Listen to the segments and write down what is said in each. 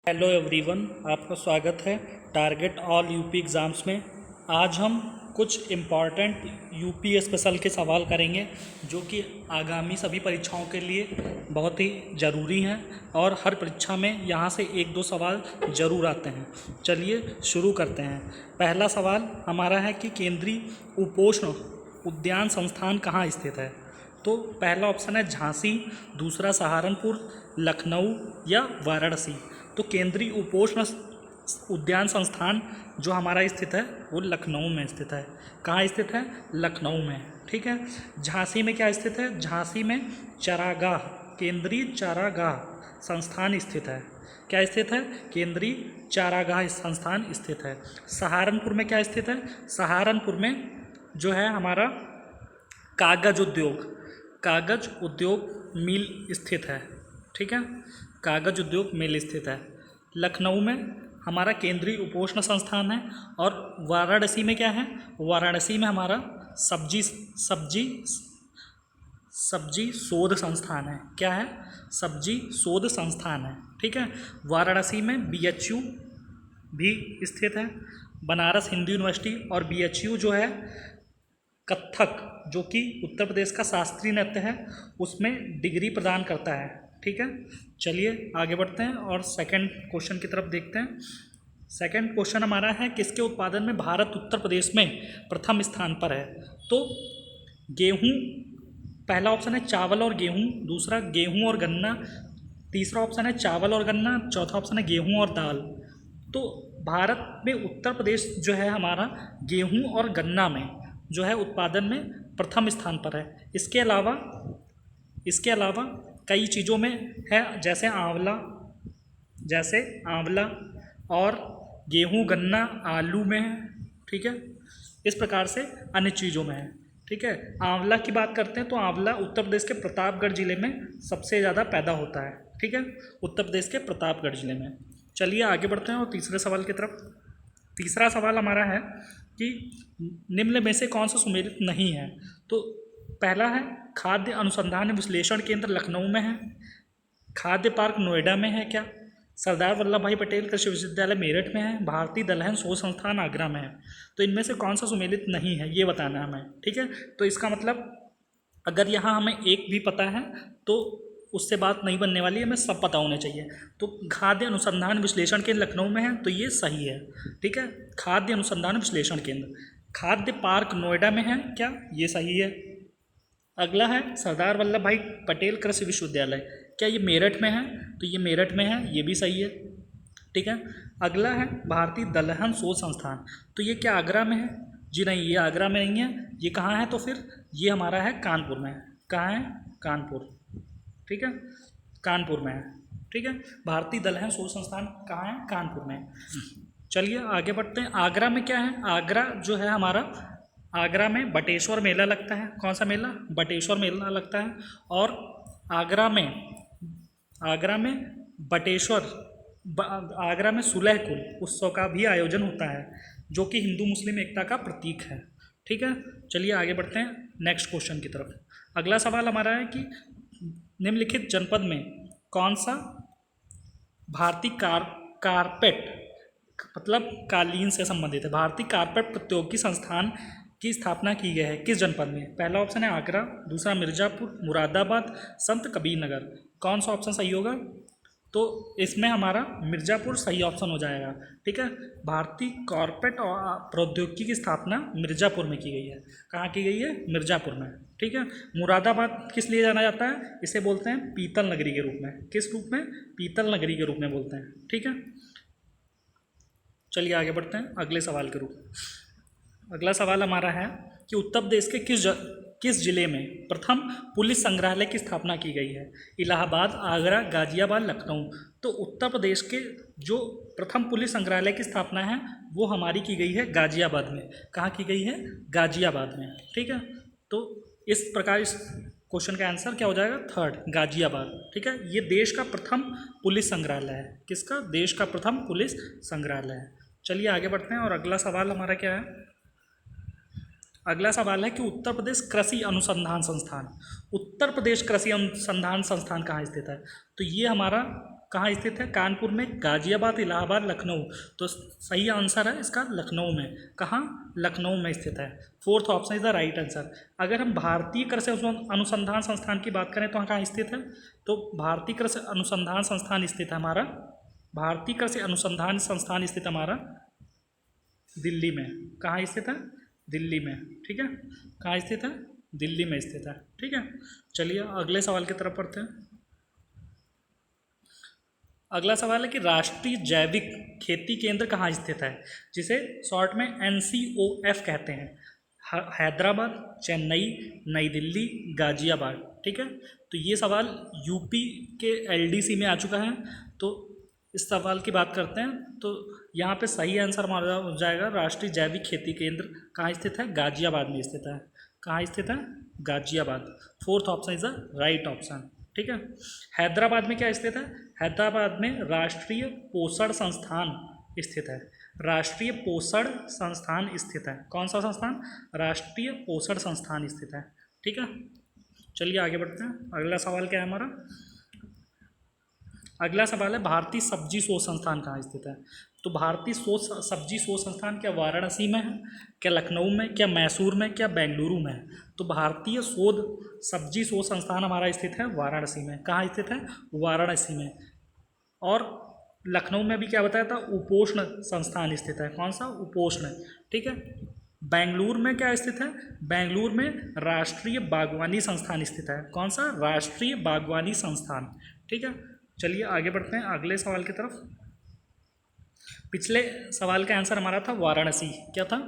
Hello everyone, आपका स्वागत है टारगेट ऑल यूपी एग्ज़ाम्स में। आज हम कुछ इम्पॉर्टेंट यूपी स्पेशल के सवाल करेंगे जो कि आगामी सभी परीक्षाओं के लिए बहुत ही ज़रूरी हैं और हर परीक्षा में यहाँ से एक दो सवाल ज़रूर आते हैं। चलिए शुरू करते हैं। पहला सवाल हमारा है कि केंद्रीय उपोष्ण उद्यान संस्थान कहाँ स्थित है। तो पहला ऑप्शन है झांसी, दूसरा सहारनपुर, लखनऊ या वाराणसी। तो केंद्रीय उपोष्ण उद्यान संस्थान जो हमारा स्थित है वो लखनऊ में स्थित है। कहाँ स्थित है? लखनऊ में। ठीक है। झांसी में क्या स्थित है? झांसी में चारागाह, केंद्रीय चारागाह संस्थान स्थित है। क्या स्थित है? केंद्रीय चारागाह संस्थान स्थित है। सहारनपुर में क्या स्थित है? सहारनपुर में जो है हमारा कागज उद्योग मिल स्थित है। ठीक है, कागज उद्योग मिल स्थित है। लखनऊ में हमारा केंद्रीय उपोष्ण संस्थान है। और वाराणसी में क्या है? वाराणसी में हमारा सब्जी शोध संस्थान है। क्या है? सब्जी शोध संस्थान है। ठीक है। वाराणसी में BHU भी स्थित है, बनारस हिंदू यूनिवर्सिटी। और BHU जो है कथक, जो कि उत्तर प्रदेश का शास्त्रीय नृत्य है, उसमें डिग्री प्रदान करता है। ठीक है। चलिए आगे बढ़ते हैं और सेकंड क्वेश्चन की तरफ देखते हैं। सेकंड क्वेश्चन हमारा है किसके उत्पादन में भारत उत्तर प्रदेश में प्रथम स्थान पर है। तो गेहूं, पहला ऑप्शन है चावल और गेहूं, दूसरा गेहूं और गन्ना, तीसरा ऑप्शन है चावल और गन्ना, चौथा ऑप्शन है गेहूं और दाल। तो भारत में उत्तर प्रदेश जो है हमारा गेहूं और गन्ना में जो है उत्पादन में प्रथम स्थान पर है। इसके अलावा कई चीज़ों में है, जैसे आंवला और गेहूं गन्ना आलू में है। ठीक है। इस प्रकार से अन्य चीज़ों में है। ठीक है। आंवला की बात करते हैं तो आंवला उत्तर प्रदेश के प्रतापगढ़ जिले में सबसे ज़्यादा पैदा होता है। ठीक है, उत्तर प्रदेश के प्रतापगढ़ जिले में। चलिए आगे बढ़ते हैं और तीसरे सवाल की तरफ। तीसरा सवाल हमारा है कि निम्न में से कौन सा सुमेलित नहीं है। तो पहला है खाद्य अनुसंधान विश्लेषण केंद्र लखनऊ में है, खाद्य पार्क नोएडा में है क्या, सरदार वल्लभ भाई पटेल कृषि विश्वविद्यालय मेरठ में है, भारतीय दलहन शोध संस्थान आगरा में है। तो इनमें से कौन सा सुमेलित नहीं है ये बताना है हमें। ठीक है। तो इसका मतलब अगर यहाँ हमें एक भी पता है तो उससे बात नहीं बनने वाली है, हमें सब पता होने चाहिए। तो खाद्य अनुसंधान विश्लेषण केंद्र लखनऊ में है तो ये सही है। ठीक है, खाद्य अनुसंधान विश्लेषण केंद्र। खाद्य पार्क नोएडा में है क्या? ये सही है। अगला है सरदार वल्लभ भाई पटेल कृषि विश्वविद्यालय, क्या ये मेरठ में है? तो ये मेरठ में है, ये भी सही है। ठीक है। अगला है भारतीय दलहन शोध संस्थान, तो ये क्या आगरा में है? जी नहीं, ये आगरा में नहीं है। ये कहाँ है? तो फिर ये हमारा है कानपुर में है। कहाँ है? कानपुर। ठीक है, कानपुर में है। ठीक है, भारतीय दलहन शोध संस्थान कहाँ है? कानपुर में। चलिए आगे बढ़ते हैं। आगरा में क्या है? आगरा जो है हमारा, आगरा में बटेश्वर मेला लगता है। कौन सा मेला? बटेश्वर मेला लगता है। और आगरा में आगरा में सुलह कुल उत्सव का भी आयोजन होता है, जो कि हिंदू मुस्लिम एकता का प्रतीक है। ठीक है। चलिए आगे बढ़ते हैं नेक्स्ट क्वेश्चन की तरफ। अगला सवाल हमारा है कि निम्नलिखित जनपद में कौन सा भारतीय कारपेट मतलब कालीन से संबंधित है। भारतीय कारपेट प्रौद्योगिकी संस्थान की स्थापना की गई है किस जनपद में? पहला ऑप्शन है आगरा, दूसरा मिर्ज़ापुर, मुरादाबाद, संत कबीर नगर। कौन सा ऑप्शन सही होगा? तो इसमें हमारा मिर्ज़ापुर सही ऑप्शन हो जाएगा। ठीक है, भारतीय कारपेट और प्रौद्योगिकी की स्थापना मिर्ज़ापुर में की गई है। कहाँ की गई है? मिर्ज़ापुर में। ठीक है। मुरादाबाद किस लिए जाना जाता है? इसे बोलते हैं पीतल नगरी के रूप में। किस रूप में? पीतल नगरी के रूप में बोलते हैं। ठीक है। चलिए आगे बढ़ते हैं अगले सवाल के रूप। अगला सवाल हमारा है कि उत्तर प्रदेश के किस जिले में प्रथम पुलिस संग्रहालय की स्थापना की गई है? इलाहाबाद, आगरा, गाजियाबाद, लखनऊ। तो उत्तर प्रदेश के जो प्रथम पुलिस संग्रहालय की स्थापना है वो हमारी की गई है गाजियाबाद में। कहाँ की गई है? गाजियाबाद में। ठीक है। तो इस प्रकार इस क्वेश्चन का आंसर क्या हो जाएगा? थर्ड, गाजियाबाद। ठीक है, ये देश का प्रथम पुलिस संग्रहालय है। किसका? देश का प्रथम पुलिस संग्रहालय है। चलिए आगे बढ़ते हैं और अगला सवाल हमारा क्या है? अगला सवाल है कि उत्तर प्रदेश कृषि अनुसंधान संस्थान, उत्तर प्रदेश कृषि अनुसंधान संस्थान कहाँ स्थित है? तो ये हमारा कहाँ स्थित है? कानपुर में, गाजियाबाद, इलाहाबाद, लखनऊ। तो सही आंसर है इसका लखनऊ में। कहाँ? लखनऊ में स्थित है। Fourth option is the right answer. अगर हम भारतीय कृषि अनुसंधान संस्थान की बात करें तो कहाँ स्थित है? तो भारतीय कृषि अनुसंधान संस्थान स्थित है हमारा, भारतीय कृषि अनुसंधान संस्थान स्थित हमारा दिल्ली में। कहाँ स्थित है? दिल्ली में। ठीक है, कहाँ स्थित है? दिल्ली में स्थित है। ठीक है, चलिए अगले सवाल की तरफ पढ़ते हैं। अगला सवाल है कि राष्ट्रीय जैविक खेती केंद्र कहाँ स्थित है, जिसे शॉर्ट में NCOF कहते हैं? हैदराबाद, चेन्नई, नई दिल्ली, गाजियाबाद। ठीक है, तो ये सवाल यूपी के LDC में आ चुका है। तो इस सवाल की बात करते हैं तो यहाँ पे सही आंसर माना जाएगा राष्ट्रीय जैविक खेती केंद्र कहाँ स्थित है? गाजियाबाद में स्थित है। कहाँ स्थित है? Ghaziabad. Fourth option is the right option. ठीक है, हैदराबाद में क्या स्थित है? हैदराबाद में राष्ट्रीय पोषण संस्थान स्थित है। राष्ट्रीय पोषण संस्थान स्थित है। कौन सा संस्थान? राष्ट्रीय पोषण संस्थान स्थित है। ठीक है, चलिए आगे बढ़ते हैं। अगला सवाल क्या है हमारा? अगला सवाल है भारतीय सब्जी शोध संस्थान कहाँ स्थित है? तो भारतीय सब्जी शोध संस्थान क्या वाराणसी में है, क्या लखनऊ में, क्या मैसूर में, क्या बेंगलुरु में है? तो भारतीय सब्जी शोध संस्थान हमारा स्थित है वाराणसी में। कहाँ स्थित है? वाराणसी में। और लखनऊ में भी क्या बताया था? उपोष्ण संस्थान स्थित है। कौन सा? उपोष्ण। ठीक है, बेंगलुरु में क्या स्थित है? बेंगलुरु में राष्ट्रीय बागवानी संस्थान स्थित है। कौन सा? राष्ट्रीय बागवानी संस्थान। ठीक है, चलिए आगे बढ़ते हैं अगले सवाल की तरफ। पिछले सवाल का आंसर हमारा था वाराणसी। क्या था?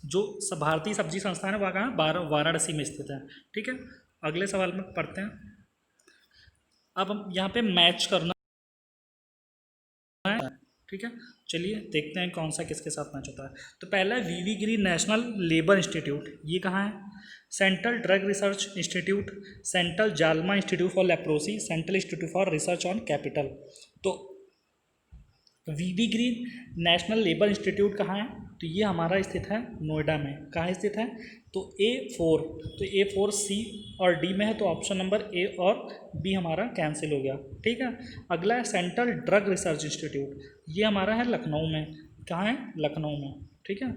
जो भारतीय सब्जी संस्थान है वह कहाँ? वाराणसी में स्थित है। ठीक है, अगले सवाल में पढ़ते हैं। अब हम यहाँ पे मैच करना है। ठीक है, चलिए देखते हैं कौन सा किसके साथ मैच होता है। तो पहला है VV Giri national labour institute. ये कहाँ है? Central drug research institute, central JALMA institute for leprosy, central institute for research on capital. तो VV Giri national labour institute कहाँ है? तो ये हमारा स्थित है नोएडा में। कहाँ स्थित है? तो A4, तो A4 C और D में है, तो ऑप्शन नंबर A और B हमारा कैंसिल हो गया। ठीक है, अगला है सेंट्रल ड्रग रिसर्च इंस्टीट्यूट। ये हमारा है लखनऊ में। कहाँ है? लखनऊ में। ठीक है,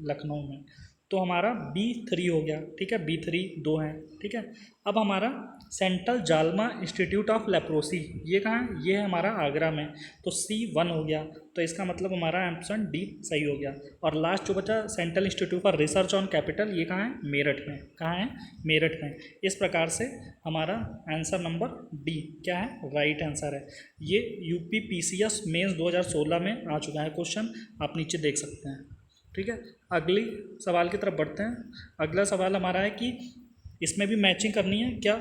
लखनऊ में। तो हमारा B3 हो गया। ठीक है, B3 2 है। ठीक है, अब हमारा central JALMA institute of leprosy, ये कहाँ है? ये है हमारा आगरा में। तो C1 हो गया। तो इसका मतलब हमारा ऑप्शन D सही हो गया। और लास्ट जो बचा central institute for research on capital, ये कहाँ है? मेरठ में। कहाँ है? मेरठ में। इस प्रकार से हमारा आंसर नंबर D क्या है? राइट आंसर है। ये UPPCS मेंस 2016 में आ चुका है क्वेश्चन, आप नीचे देख सकते हैं। ठीक है, अगली सवाल की तरफ बढ़ते हैं। अगला सवाल हमारा है कि इसमें भी मैचिंग करनी है क्या?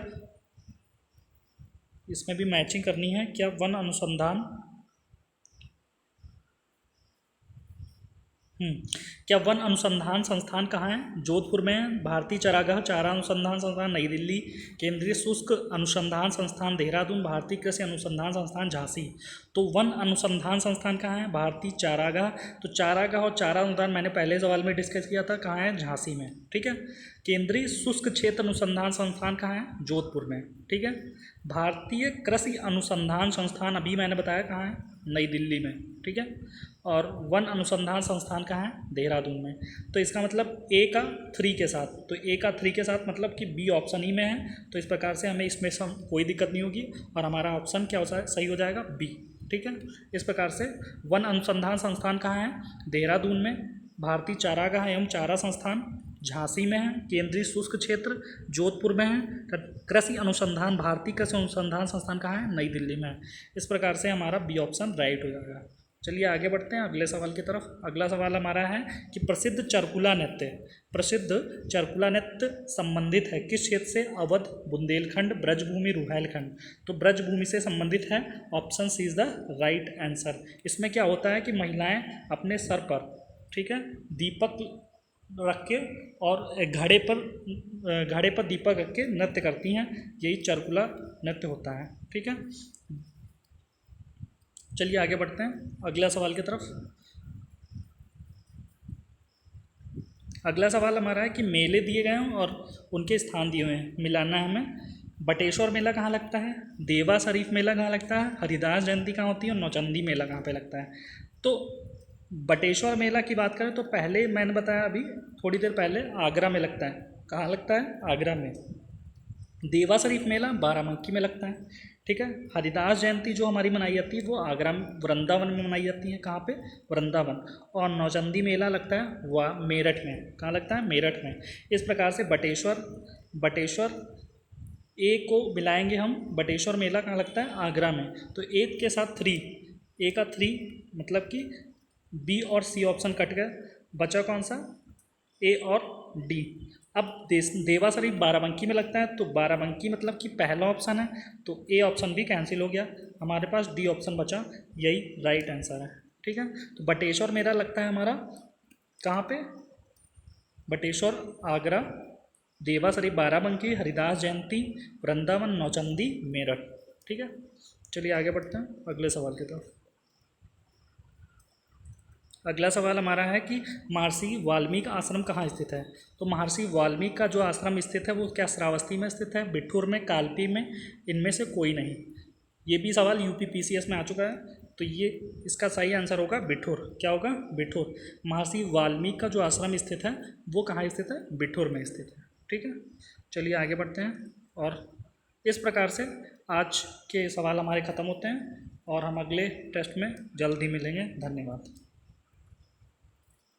इसमें भी मैचिंग करनी है क्या? वन अनुसंधान क्या वन अनुसंधान संस्थान कहाँ है? जोधपुर में है। भारतीय चरागाह चारा अनुसंधान संस्थान नई दिल्ली, केंद्रीय शुष्क अनुसंधान संस्थान देहरादून, भारतीय कृषि अनुसंधान संस्थान झांसी। तो वन अनुसंधान संस्थान कहाँ है? भारतीय चारागाह। तो चारागाह और चारा अनुसंधान मैंने पहले सवाल में डिस्कस किया था, कहाँ है? झांसी में। ठीक है, केंद्रीय शुष्क क्षेत्र अनुसंधान संस्थान कहाँ है? जोधपुर में। ठीक है, भारतीय कृषि अनुसंधान संस्थान अभी मैंने बताया कहाँ है? नई दिल्ली में। ठीक है, और वन अनुसंधान संस्थान कहाँ है? देहरादून में। तो इसका मतलब A का 3 के साथ, तो A का 3 के साथ मतलब कि B ऑप्शन ही में है। तो इस प्रकार से हमें इसमें कोई दिक्कत नहीं होगी और हमारा ऑप्शन क्या हो सही हो जाएगा? B। ठीक है, इस प्रकार से वन अनुसंधान संस्थान कहाँ है? देहरादून में। भारतीय चारागाह एवं चारा संस्थान झांसी में है। केंद्रीय शुष्क क्षेत्र जोधपुर में है। कृषि अनुसंधान भारतीय कृषि अनुसंधान संस्थान कहाँ है? नई दिल्ली में है। इस प्रकार से हमारा B ऑप्शन राइट हो जाएगा। चलिए आगे बढ़ते हैं अगले सवाल की तरफ। अगला सवाल हमारा है कि प्रसिद्ध चरकुला नृत्य संबंधित है किस क्षेत्र से? अवध, बुंदेलखंड, ब्रजभूमि, रुहेलखंड। तो ब्रजभूमि से संबंधित है। Option C is the right answer. इसमें क्या होता है कि महिलाएं अपने सर पर, ठीक है, दीपक रख के और घड़े पर दीपक रख के नृत्य करती हैं। यही चरकुला नृत्य होता है। ठीक है, चलिए आगे बढ़ते हैं अगला सवाल की तरफ। अगला सवाल हमारा है कि मेले दिए गए हैं और उनके स्थान दिए हुए हैं, मिलाना है हमें। बटेश्वर मेला कहाँ लगता है, देवा शरीफ मेला कहाँ लगता है, हरिदास जयंती कहाँ होती है और नौचंदी मेला कहाँ पे लगता है। तो बटेश्वर मेला की बात करें तो पहले मैंने बताया अभी थोड़ी देर पहले आगरा में लगता है। कहाँ लगता है, आगरा में। देवा शरीफ मेला बाराबंकी में लगता है, ठीक है। हरिदास जयंती जो हमारी मनाई जाती है वो आगरा में वृंदावन में मनाई जाती है। कहाँ पे, वृंदावन। और नौचंदी मेला लगता है वह मेरठ में। कहाँ लगता है, मेरठ में। इस प्रकार से बटेश्वर ए को मिलाएंगे हम, बटेश्वर मेला कहाँ लगता है, आगरा में। तो ए के साथ 3, ए का 3 मतलब कि बी और सी ऑप्शन कट गया, बचा कौन सा, ए और डी। अब देवा शरीफ बाराबंकी में लगता है, तो बाराबंकी मतलब कि पहला ऑप्शन है, तो ए ऑप्शन भी कैंसिल हो गया, हमारे पास डी ऑप्शन बचा, यही राइट आंसर है, ठीक है। तो बटेश्वर मेला लगता है हमारा कहाँ पे, बटेश्वर आगरा, देवा शरीफ बाराबंकी, हरिदास जयंती वृंदावन, नौचंदी मेरठ, ठीक है। चलिए आगे बढ़ते हैं अगले सवाल की तरफ। अगला सवाल हमारा है कि महर्षि वाल्मीकि आश्रम कहाँ स्थित है। तो महर्षि वाल्मीकि का जो आश्रम स्थित है वो क्या श्रावस्ती में स्थित है, बिठूर में, कालपी में, इनमें से कोई नहीं। ये भी सवाल यूपी पीसीएस में आ चुका है, तो ये इसका सही आंसर होगा बिठूर। क्या होगा, बिठूर। महर्षि वाल्मीकि का जो आश्रम स्थित है वो कहाँ स्थित है, बिठूर में स्थित है, ठीक है। चलिए आगे बढ़ते हैं। और इस प्रकार से आज के सवाल हमारे ख़त्म होते हैं और हम अगले टेस्ट में जल्द ही मिलेंगे। धन्यवाद।